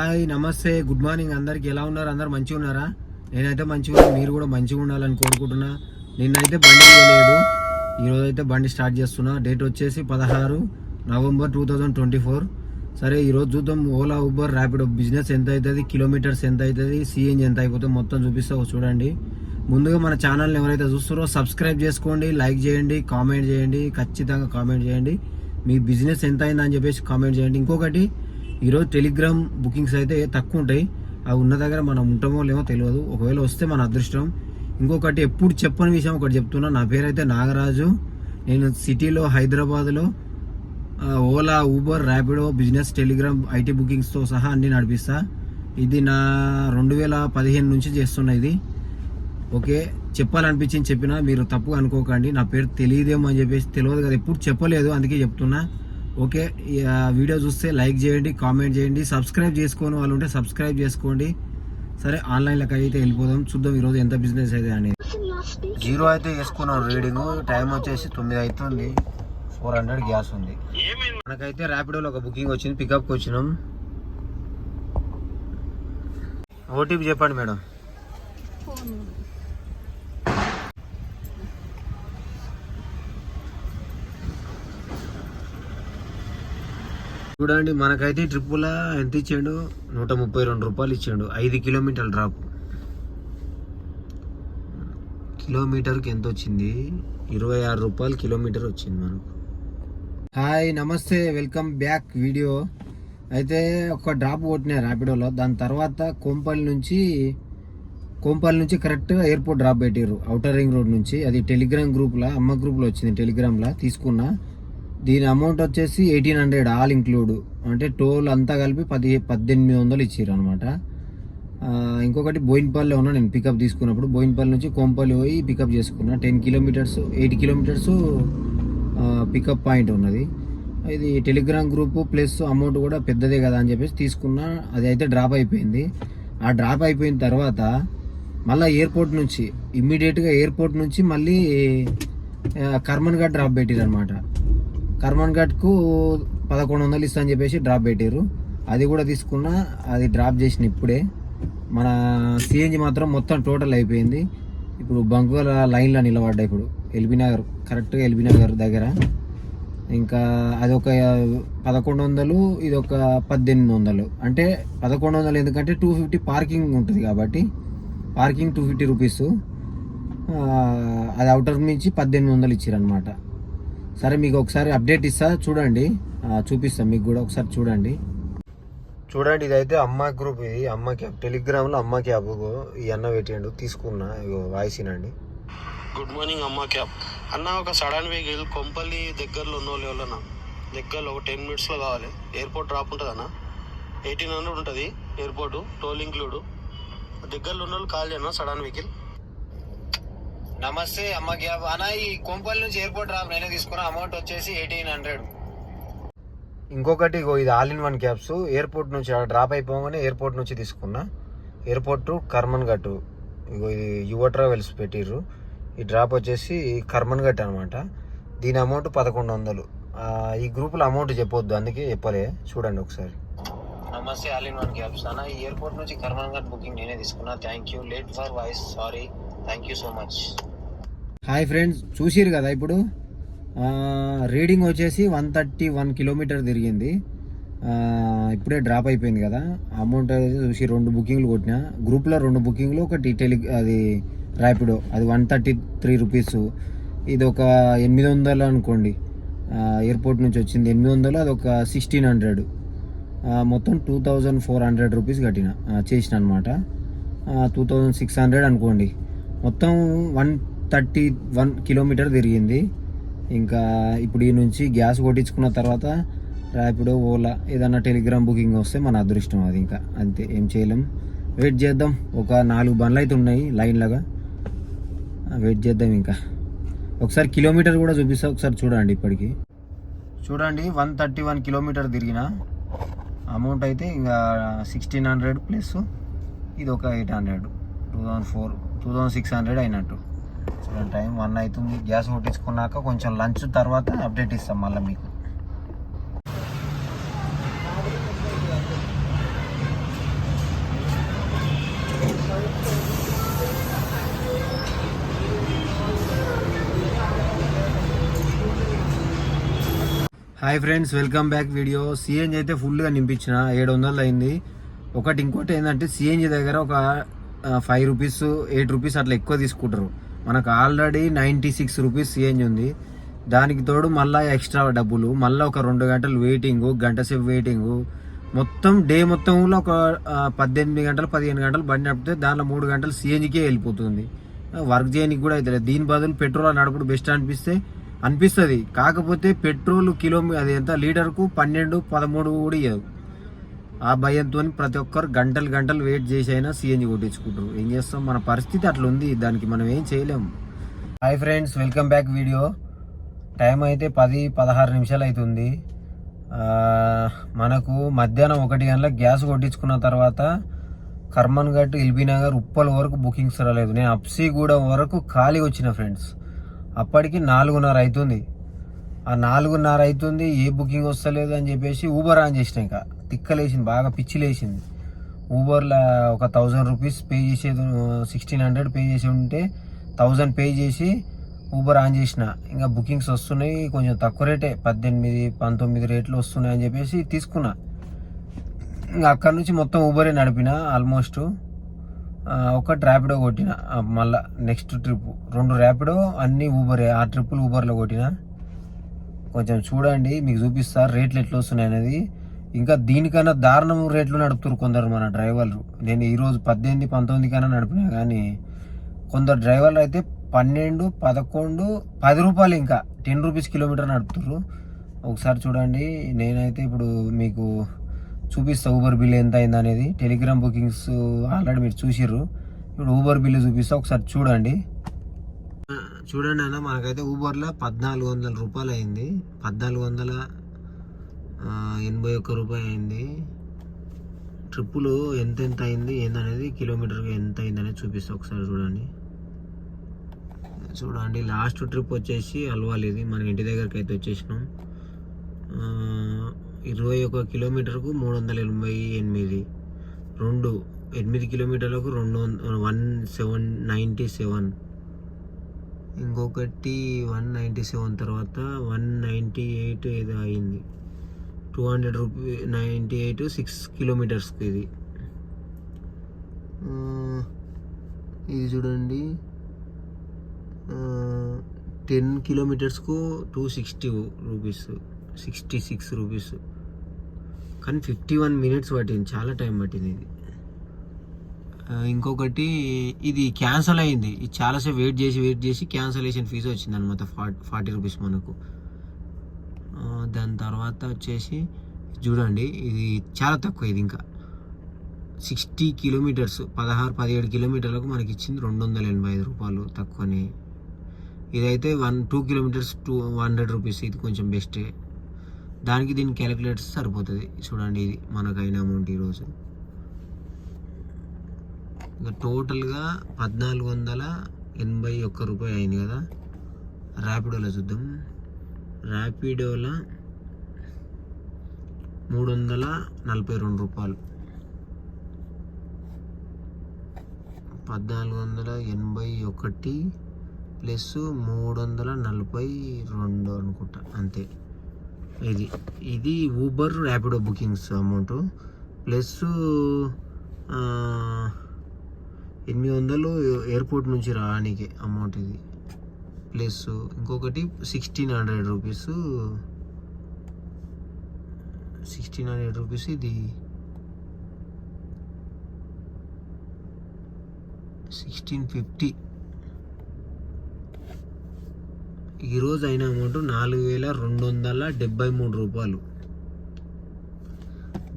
Hi నమస్తే good morning అందరికి. ఎలా ఉన్నారు? అందరు మంచిగా ఉన్నారా? నేనైతే మంచిగా ఉన్నా, మీరు కూడా మంచిగా ఉండాలని కోరుకుంటున్నా. నిన్నైతే బండి చేయలేదు, ఈరోజు అయితే బండి స్టార్ట్ చేస్తున్నా. డేట్ వచ్చేసి 16 నవంబర్ 2024. సరే ఈరోజు చూద్దాం ఓలా ఊబర్ ర్యాపిడో బిజినెస్ ఎంత అవుతుంది, కిలోమీటర్స్ ఎంత అవుతుంది, సిఎన్జి ఎంత అయిపోతుంది మొత్తం చూపిస్తా చూడండి. ముందుగా మన ఛానల్ని ఎవరైతే చూస్తారో సబ్స్క్రైబ్ చేసుకోండి, లైక్ చేయండి, కామెంట్ చేయండి, ఖచ్చితంగా కామెంట్ చేయండి. మీ బిజినెస్ ఎంత అయిందని చెప్పేసి కామెంట్ చేయండి. ఇంకొకటి, ఈరోజు టెలిగ్రామ్ బుకింగ్స్ అయితే తక్కువ ఉంటాయి. అవి ఉన్న దగ్గర మనం ఉంటామో లేమో తెలియదు, ఒకవేళ వస్తే మన అదృష్టం. ఇంకొకటి, ఎప్పుడు చెప్పని విషయం ఒకటి చెప్తున్నా. నా పేరైతే నాగరాజు. నేను సిటీలో హైదరాబాద్లో Ola Uber Rapido business Telegram IT బుకింగ్స్తో సహా అన్ని నడిపిస్తా. ఇది నా 2015 నుంచి చేస్తున్నా ఇది. ఓకే, చెప్పాలనిపించింది చెప్పినా, మీరు తప్పుగా అనుకోకండి. నా పేరు తెలియదేమో అని చెప్పేసి, తెలియదు కదా, ఎప్పుడు చెప్పలేదు, అందుకే చెప్తున్నా. ఓకే, వీడియో చూస్తే లైక్ చేయండి, కామెంట్ చేయండి, సబ్స్క్రైబ్ చేసుకోని వాళ్ళు ఉంటే సబ్స్క్రైబ్ చేసుకోండి. సరే ఆన్లైన్లోకి అయితే వెళ్ళిపోదాం, చూద్దాం ఈరోజు ఎంత బిజినెస్ అయితే అనేది. 0 అయితే వేసుకున్నాం రీడింగ్. టైం వచ్చేసి 9 అవుతుంది. 400 గ్యాస్ ఉంది. మనకైతే ర్యాపిడోలో ఒక బుకింగ్ వచ్చింది, పికప్కి వచ్చినాం. ఓటీపీ చెప్పండి మేడం. చూడండి, మనకైతే ట్రిప్పులా ఎంత ఇచ్చాడు, 132 రూపాయలు ఇచ్చాడు. 5 కిలోమీటర్ల డ్రాప్. కిలోమీటర్కి ఎంత వచ్చింది? 26 రూపాయలు కిలోమీటర్ వచ్చింది మనకు. హాయ్ నమస్తే, వెల్కమ్ బ్యాక్ వీడియో. అయితే ఒక డ్రాప్ కొట్టినా ర్యాపిడోలో. దాని తర్వాత కోంపల్లి నుంచి కరెక్ట్గా ఎయిర్పోర్ట్ డ్రాప్ పెట్టారు, అవుటర్ రింగ్ రోడ్ నుంచి. అది టెలిగ్రామ్ గ్రూప్లో, అమ్మ గ్రూప్లో వచ్చింది, టెలిగ్రామ్లో తీసుకున్నా. దీని అమౌంట్ వచ్చేసి 1800 ఆల్ ఇంక్లూడ్, అంటే టోల్ అంతా కలిపి 1800 ఇచ్చారు అనమాట. ఇంకొకటి, బోయిన్పల్లిలో ఉన్నా నేను పికప్ తీసుకున్నప్పుడు. బోయిన్పల్లి నుంచి కోంపల్లి పోయి పికప్ చేసుకున్నా. 10 కిలోమీటర్స్ 8 కిలోమీటర్స్ పికప్ పాయింట్ ఉన్నది. ఇది టెలిగ్రామ్ గ్రూప్ ప్లస్ అమౌంట్ కూడా పెద్దదే కదా అని చెప్పేసి తీసుకున్నా. అది అయితే డ్రాప్ అయిపోయింది. ఆ డ్రాప్ అయిపోయిన తర్వాత మళ్ళీ ఎయిర్పోర్ట్ నుంచి ఇమ్మీడియట్గా ఎయిర్పోర్ట్ నుంచి మళ్ళీ కర్మన్ ఘాట్ డ్రాప్ పెట్టారు అనమాట. కర్మన్ ఘాట్కు 1100 ఇస్తా అని చెప్పేసి డ్రాప్ పెట్టారు. అది కూడా తీసుకున్నా, అది డ్రాప్ చేసిన ఇప్పుడే. మన సిఎన్జి మాత్రం మొత్తం టోటల్ అయిపోయింది. ఇప్పుడు బంకుల లైన్లో నిలబడ్డా. ఇప్పుడు ఎల్బీ నగర్, కరెక్ట్గా ఎల్బీ నగర్ దగ్గర. ఇంకా అది ఒక 1100, ఇది ఒక 1800. అంటే 1100 ఎందుకంటే 250 పార్కింగ్ ఉంటుంది కాబట్టి, పార్కింగ్ 250 రూపీస్. అది అవుటర్ నుంచి 1800 ఇచ్చారనమాట. సరే మీకు ఒకసారి అప్డేట్ ఇస్తా, చూడండి, చూపిస్తాం మీకు కూడా, ఒకసారి చూడండి. ఇదైతే అమ్మ గ్రూప్, ఇది అమ్మ క్యాబ్, టెలిగ్రామ్లో అమ్మ క్యాబ్. ఈ అన్న పెట్టిండు, తీసుకున్నా, వాయిస్ వినండి. గుడ్ మార్నింగ్ అమ్మ క్యాబ్ అన్న. ఒక సడన్ వెహికల్ కొంపల్లి దగ్గరలో ఉన్న వాళ్ళు ఎవరన్నా దగ్గరలో ఒక 10 minutesలో కావాలి. ఎయిర్పోర్ట్ డ్రాప్ ఉంటుంది అన్న, 1800 ఉంటుంది ఎయిర్పోర్ట్, టోల్ ఇంక్లూడ్. దగ్గరలో ఉన్న వాళ్ళు కాల్ చేయన్నా సడన్ వెహికల్. నమస్తే అమ్మ క్యాబ్ అన్న. ఈ కొంపల్లి నుంచి ఎయిర్పోర్ట్ డ్రాప్ నేనే తీసుకున్నా. అమౌంట్ వచ్చేసి 1800. ఇంకొకటి, ఇది all in one cabs. Airport నుంచి డ్రాప్ అయిపోగానే ఎయిర్పోర్ట్ నుంచి తీసుకున్నా. Airport to Karmanghat. ఇది యువ ట్రావెల్స్ పెట్టిర్రు. ఈ డ్రాప్ వచ్చేసి కర్మన్ ఘాట్ అనమాట. దీని అమౌంట్ 1100. ఈ గ్రూప్లో అమౌంట్ చెప్పొద్దు, అందుకే చెప్పలే. చూడండి ఒకసారి. నమస్తే ఆల్ ఇన్ వన్ క్యాబ్స్ అన్న. ఈ ఎయిర్పోర్ట్ నుంచి కర్మన్ ఘాట్ బుకింగ్ నేనే తీసుకున్నా. Thank you, late for voice, sorry, thank you so much. Hi friends, చూసిరు కదా ఇప్పుడు రీడింగ్ వచ్చేసి 131 కిలోమీటర్ తిరిగింది. ఇప్పుడే డ్రాప్ అయిపోయింది కదా. అమౌంట్ అయితే చూసి 2 బుకింగ్లు కొట్టినా గ్రూప్లో. 2 బుకింగ్లు, ఒకటి అది ర్యాపిడో, అది 133 రూపీస్. ఇది ఒక 800 అనుకోండి. ఎయిర్పోర్ట్ నుంచి వచ్చింది 800, అది ఒక 1600. మొత్తం 2400 రూపీస్ కట్టిన చేసిన అనమాట. 2600 అనుకోండి. మొత్తం 131 కిలోమీటర్ తిరిగింది. ఇంకా ఇప్పుడు ఈ నుంచి గ్యాస్ కొట్టించుకున్న తర్వాత ర్యాపిడో, ఓలా, ఏదన్నా టెలిగ్రామ్ బుకింగ్ వస్తే మన అదృష్టం. అది ఇంకా అంతే, ఏం చేయలేం. వెయిట్ చేద్దాం. ఒక 4 బండ్లు అయితే ఉన్నాయి లైన్లాగా, వెయిట్ చేద్దాం. ఇంకా ఒకసారి కిలోమీటర్ కూడా చూపిస్తా, ఒకసారి చూడండి. ఇప్పటికి చూడండి, 131 కిలోమీటర్ తిరిగిన. అమౌంట్ అయితే ఇంకా 1600 ప్లస్ ఇది ఒక 800, 2600 అయినట్టు. చూడండి, టైం 1 అవుతుంది. గ్యాస్ కొట్టించుకున్నాక కొంచెం లంచ్ తర్వాత అప్డేట్ ఇస్తాం మళ్ళీ మీకు. Hi friends, welcome back video. CNG అయితే ఫుల్గా నింపించిన 700 అయింది. ఇంకోటి ఏంటంటే సిఎన్జి దగ్గర ఒక 5 రూపీస్ 8 రూపీస్ అట్లా ఎక్కువ తీసుకుంటారు. మనకు ఆల్రెడీ 96 రూపీస్ సిఎన్జి ఉంది. దానికి తోడు మళ్ళీ ఎక్స్ట్రా డబ్బులు, మళ్ళీ ఒక 2 గంటలు వెయిటింగ్, గంట సేపు వెయిటింగ్, మొత్తం డే మొత్తంలో ఒక 18 గంటలు 15 గంటలు బండి నడిపితే దాంట్లో 3 గంటలు సిఎన్జికే వెళ్ళిపోతుంది. వర్క్ చేయడానికి కూడా అవుతుంది. దీని బదులు పెట్రోల్ నడపడం బెస్ట్ అనిపిస్తుంది. కాకపోతే పెట్రోల్ అది ఎంత లీటర్కు 12-13 కూడా ఇవ్వదు. ఆ భయంతో ప్రతి ఒక్కరు గంటలు వెయిట్ చేసి అయినా సిఎన్జి కొట్టించుకుంటారు. ఏం చేస్తాం, మన పరిస్థితి అట్లా ఉంది, దానికి మనం ఏం చేయలేము. Hi friends, welcome back video. Time అయితే 10-16 నిమిషాలు అవుతుంది. మనకు మధ్యాహ్నం 1 గంటలకు గ్యాస్ కొట్టించుకున్న తర్వాత కర్మన్ ఘట్, ఎల్బీ నగర్, ఉప్పల్ వరకు బుకింగ్స్ రాలేదు. నేను అప్సీగూడ వరకు ఖాళీ వచ్చిన ఫ్రెండ్స్. అప్పటికి 4:30 అవుతుంది. ఆ 4:30 అవుతుంది, ఏ బుకింగ్ వస్తలేదు అని చెప్పేసి ఊబర్ ఆన్ చేసిన. ఇంకా తిక్కలేసింది, బాగా పిచ్చిలేసింది. ఊబర్లో ఒక 1000 రూపీస్ పే చేసేది, 1600 పే చేసి ఉంటే 1000 పే చేసి ఊబర్ ఆన్ చేసిన. ఇంకా బుకింగ్స్ వస్తున్నాయి, కొంచెం తక్కువ రేటే, 18-19 రేట్లు వస్తున్నాయి అని చెప్పేసి తీసుకున్నా. ఇంకా అక్కడ నుంచి మొత్తం ఊబరే నడిపిన. ఆల్మోస్ట్ ఒకటి ర్యాపిడో కొట్టిన. మళ్ళా నెక్స్ట్ ట్రిప్ 2 ర్యాపిడో, అన్ని ఊబరే. ఆ ట్రిప్పులు ఊబర్లో కొట్టిన. కొంచెం చూడండి, మీకు చూపిస్తా రేట్లు ఎట్లా వస్తున్నాయి అనేది. ఇంకా దీనికన్నా దారుణం రేట్లు నడుపుతారు కొందరు మన డ్రైవర్లు. నేను ఈరోజు 18-19 కన్నా నడిపినా, కానీ కొందరు డ్రైవర్లు అయితే 12, 11, 10 రూపాయలు, ఇంకా 10 రూపీస్ కిలోమీటర్ నడుపుతారు. ఒకసారి చూడండి. నేనైతే ఇప్పుడు మీకు చూపిస్తా ఊబర్ బిల్ ఎంత అయింది అనేది. టెలిగ్రామ్ బుకింగ్స్ ఆల్రెడీ మీరు చూసిర్రు. ఇప్పుడు ఊబర్ బిల్లు చూపిస్తా, ఒకసారి చూడండి. చూడండి అన్న, మనకైతే ఊబర్లో 1400 రూపాయలు అయింది. 1481 రూపాయలు అయింది. ట్రిప్పులు ఎంత అయింది ఏందనేది, కిలోమీటర్కి ఎంత అయింది అనేది చూపిస్తా, ఒకసారి చూడండి. లాస్ట్ ట్రిప్ వచ్చేసి అల్వాలిది, మన ఇంటి దగ్గరికి అయితే వచ్చేసినాం. 21 కిలోమీటర్కు 388, 8 కిలోమీటర్లకు 197, ఇంకొకటి 197, తర్వాత 198 ఏదో అయింది. 200 రూపీస్ 98, 6 కిలోమీటర్స్కి ఇది చూడండి. 10 కిలోమీటర్స్కు 260 రూపీస్, 66 రూపీస్. కానీ 51 మినిట్స్ పట్టింది, చాలా టైం పట్టింది ఇది. ఇంకొకటి ఇది క్యాన్సల్ అయింది. ఇది చాలాసేపు వెయిట్ చేసి క్యాన్సలేషన్ ఫీజు వచ్చింది అనమాట, 40 రూపీస్ మనకు. దాని తర్వాత వచ్చేసి చూడండి, ఇది చాలా తక్కువ. ఇది ఇంకా 60 కిలోమీటర్స్, 16-17 కిలోమీటర్లకు మనకి ఇచ్చింది 285 రూపాయలు తక్కువని. ఇదైతే 2 కిలోమీటర్స్ 200 రూపీస్. ఇది కొంచెం బెస్టే. దానికి దీనికి క్యాలిక్యులేటర్స్ సరిపోతుంది. చూడండి, ఇది మనకైన అమౌంట్ ఈరోజు. ఇంకా టోటల్గా 1481 రూపాయలు అయింది కదా. ర్యాపిడోలో చూద్దాం. ర్యాపిడోలో 342 రూపాయలు. 1481 ప్లస్ 342 అనుకుంటా, అంతే. ఇది Uber Rapido bookings amount, plus 800 airport నుంచి రావడానికి అమౌంట్ ఇది, ప్లస్ ఇంకొకటి 1600 రూపీస్. 1600 రూపీస్ ఇది 1650. ఈరోజు అయిన అమౌంట్ 4273 రూపాయలు.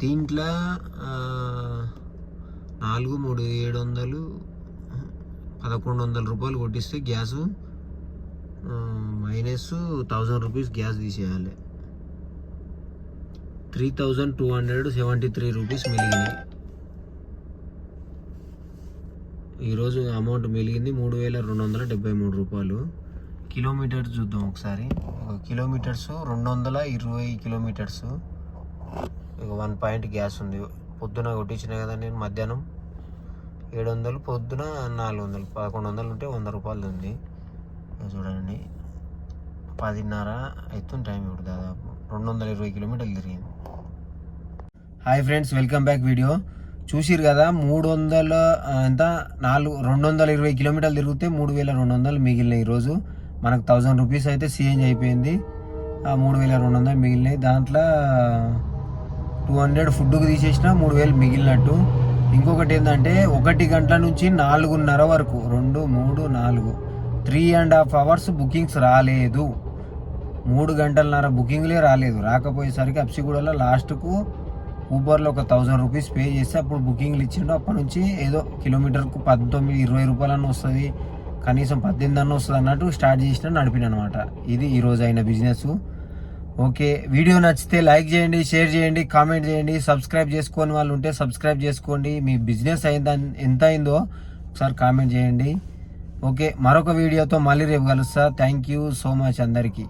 దీంట్లో 4, 3, 700, 1100 రూపాయలు కొట్టిస్తే గ్యాసు -1000 రూపీస్ గ్యాస్ తీసేయాలి. 3273 రూపీస్ మిగిలినాయి. ఈరోజు అమౌంట్ మిగిలింది 3273 రూపాయలు. కిలోమీటర్స్ చూద్దాం ఒకసారి. Kilometres 220 kilometres. 1 పాయింట్ గ్యాస్ ఉంది. పొద్దున కొట్టించిన కదా నేను, మధ్యాహ్నం 700, పొద్దున 400, 1100 ఉంటే 100 రూపాయలు ఉంది. చూడండి, 10:30 అవుతుంది టైం ఇప్పుడు దాదాపు. 220 కిలోమీటర్లు తిరిగింది. Hi friends, welcome back. Video చూసిరు కదా, 220 కిలోమీటర్లు తిరిగితే 3200 మిగిలినాయి. ఈరోజు మనకు 1000 రూపీస్ అయితే CNG అయిపోయింది. 3200 మిగిలినాయి. దాంట్లో 200 ఫుడ్కి తీసేసిన 3000 మిగిలినట్టు. ఇంకొకటి ఏంటంటే 1 గంటల నుంచి 4:30 వరకు 2, 3, 4 3.5 అవర్స్ బుకింగ్స్ రాలేదు. 3 గంటలన్నర బుకింగ్లే రాలేదు. రాకపోయేసరికి అప్సిగూడలో లాస్ట్కు ఊబర్లో ఒక 1000 రూపీస్ పే చేస్తే అప్పుడు బుకింగ్లు ఇచ్చిండు. అప్పటి నుంచి ఏదో కిలోమీటర్కు 19-20 రూపాయలన్నా వస్తుంది, కనీసం 18 అన్న వస్తుంది అన్నట్టు స్టార్ట్ చేసిన నడిపిన అనమాట. ఇది ఈరోజు అయిన బిజినెస్. ఓకే, వీడియో నచ్చితే లైక్ చేయండి, షేర్ చేయండి, కామెంట్ చేయండి. సబ్స్క్రైబ్ చేసుకోని వాళ్ళు ఉంటే సబ్స్క్రైబ్ చేసుకోండి. మీ బిజినెస్ ఎంత అయిందో ఒకసారి కామెంట్ చేయండి. ఓకే, మరొక వీడియోతో మళ్ళీ రేపు కలుస్తా. థ్యాంక్ యూ సో మచ్ అందరికీ.